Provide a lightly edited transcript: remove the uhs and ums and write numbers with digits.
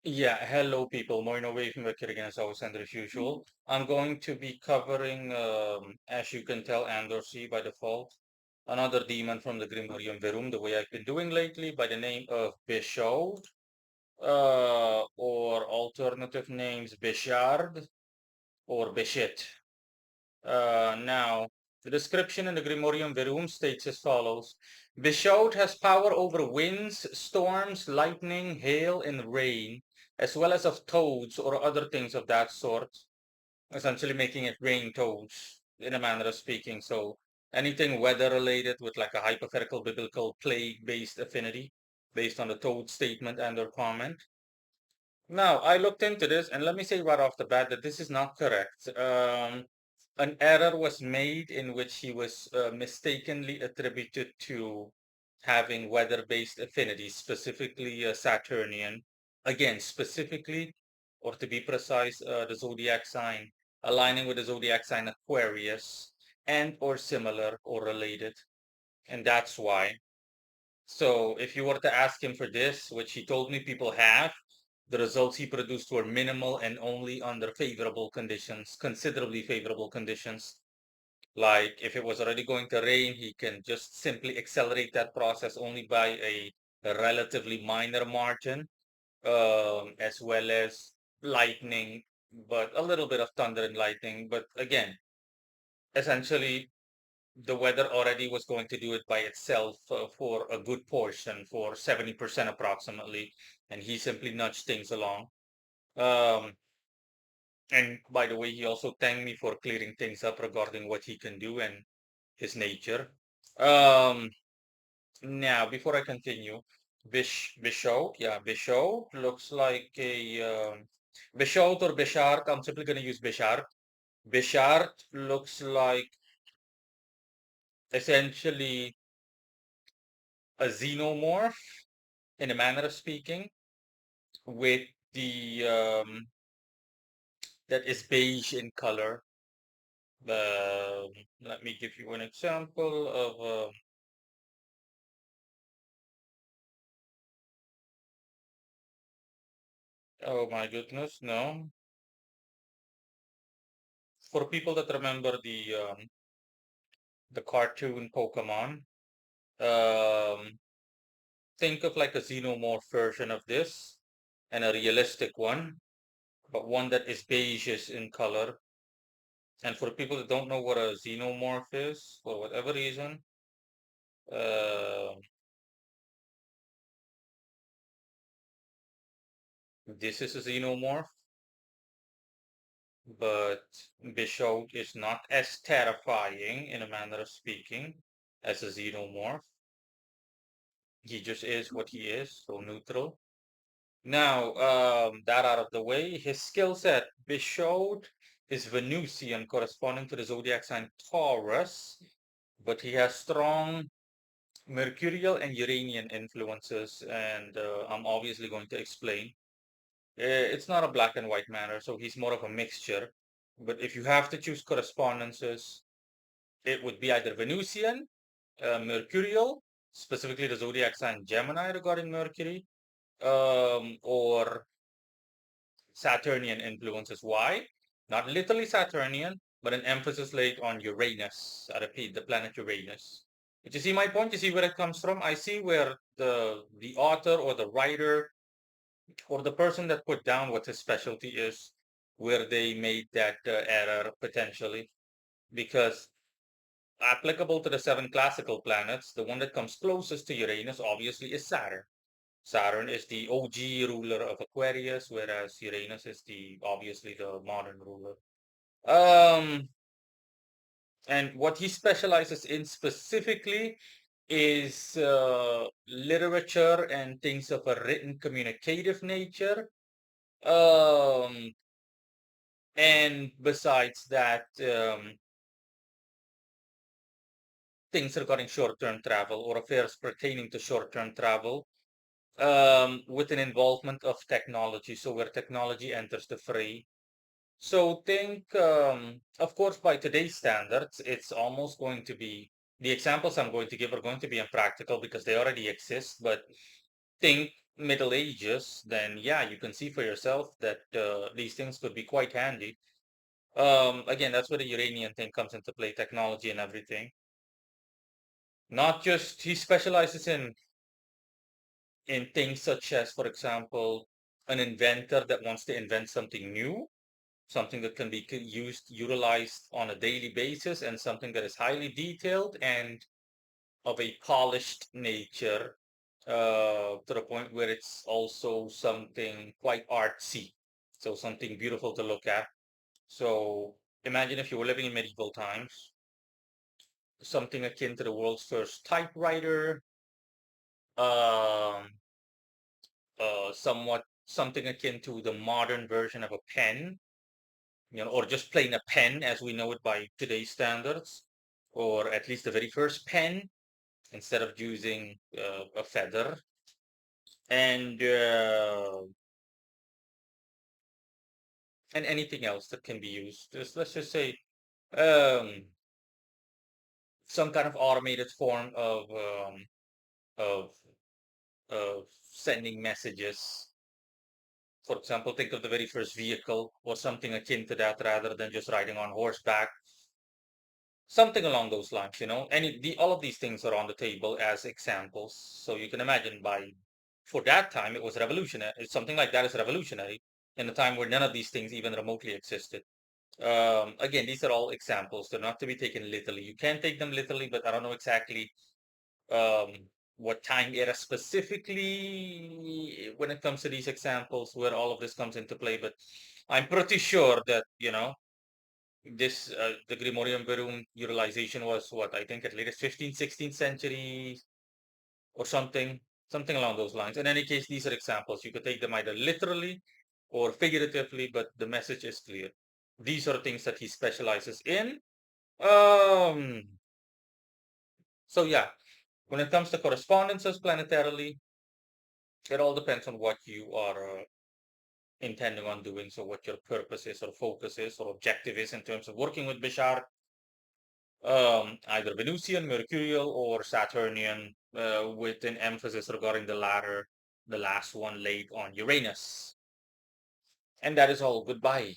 Yeah, hello people. Moino Wave from Bechard again as always and as usual. I'm going to be covering, as you can tell and or see by default, another demon from the Grimorium Verum, the way I've been doing lately, by the name of Bechaud, or alternative names Bechard or Bechet. Now, the description in the Grimorium Verum states as follows. Bechaud has power over winds, storms, lightning, hail, and rain, as well as of toads or other things of that sort, essentially making it rain toads, in a manner of speaking. So anything weather related with like a hypothetical biblical plague-based affinity, based on the toad statement and or comment. Now, I looked into this, and let me say right off the bat that this is not correct. An error was made in which he was mistakenly attributed to having weather-based affinities, specifically Saturnian. Again, specifically, or to be precise, the zodiac sign aligning with the zodiac sign Aquarius and or similar or related. And that's why. So if you were to ask him for this, which he told me people have, the results he produced were minimal and only under favorable conditions, considerably favorable conditions. Like if it was already going to rain, he can just simply accelerate that process only by a relatively minor margin, as well as lightning, but a little bit of thunder and lightning. But again, essentially the weather already was going to do it by itself for a good portion, for 70% approximately, and he simply nudged things along. Um, and by the way, he also thanked me for clearing things up regarding what he can do and his nature. Um, Now, before I continue, Bechaud, yeah, Bechaud looks like a Bechaud or Bechard. I'm simply going to use Bechard. Bechard looks like essentially a xenomorph in a manner of speaking, with the that is beige in color. Um Let me give you an example of. Oh my goodness, no. For people that remember the cartoon Pokemon, um, think of like a xenomorph version of this, and a realistic one, but one that is beige in color. And for people that don't know what a xenomorph is, for whatever reason, uh, this is a xenomorph, but Bechaud is not as terrifying in a manner of speaking as a xenomorph. He just is what he is, so neutral. Now, that out of the way, his skill set, Bechaud is Venusian, corresponding to the zodiac sign Taurus, but he has strong Mercurial and Uranian influences, and I'm obviously going to explain. It's not a black and white matter, so he's more of a mixture. But if you have to choose correspondences, it would be either Venusian, Mercurial, specifically the zodiac sign Gemini regarding Mercury, or Saturnian influences. Why? Not literally Saturnian, but an emphasis laid on Uranus. I repeat, the planet Uranus. But you see my point? You see where it comes from? I see where the author or the writer or the person that put down what his specialty is, where they made that error potentially. Because applicable to the seven classical planets, the one that comes closest to Uranus obviously is Saturn. Saturn is the OG ruler of Aquarius, whereas Uranus is the obviously the modern ruler. Um, and what he specializes in specifically is literature and things of a written communicative nature. Um, and besides that, things regarding short-term travel or affairs pertaining to short-term travel, with an involvement of technology. So where technology enters the fray. So think, of course, by today's standards, it's almost going to be the examples I'm going to give are going to be impractical because they already exist. But think Middle Ages, then yeah, you can see for yourself that these things could be quite handy. Again, that's where the Uranian thing comes into play, technology and everything. Not just he specializes in things such as, for example, an inventor that wants to invent something new, something that can be used, utilized on a daily basis, and something that is highly detailed and of a polished nature, to the point where it's also something quite artsy, so something beautiful to look at. So imagine if you were living in medieval times, something akin to the world's first typewriter, um, somewhat something akin to the modern version of a pen, or just plain a pen as we know it by today's standards, or at least the very first pen instead of using a feather, and anything else that can be used. Just let's just say um, some kind of automated form of of sending messages. For example, think of the very first vehicle or something akin to that rather than just riding on horseback. Something along those lines, all of these things are on the table as examples. So you can imagine for that time, it was revolutionary. Something like that is revolutionary in a time where none of these things even remotely existed. Again, these are all examples. They're not to be taken literally. You can take them literally, but I don't know exactly um, what time era specifically when it comes to these examples where all of this comes into play. But I'm pretty sure that, the Grimorium Verum utilization was what I think at latest 15th, 16th century or something along those lines. In any case, these are examples. You could take them either literally or figuratively, but the message is clear. These are things that he specializes in. Um, so yeah, when it comes to correspondences planetarily, it all depends on what you are intending on doing. So what your purpose is or focus is or objective is in terms of working with Bechard, either Venusian, Mercurial, or Saturnian, with an emphasis regarding the latter, the last one laid on Uranus. And that is all. Goodbye.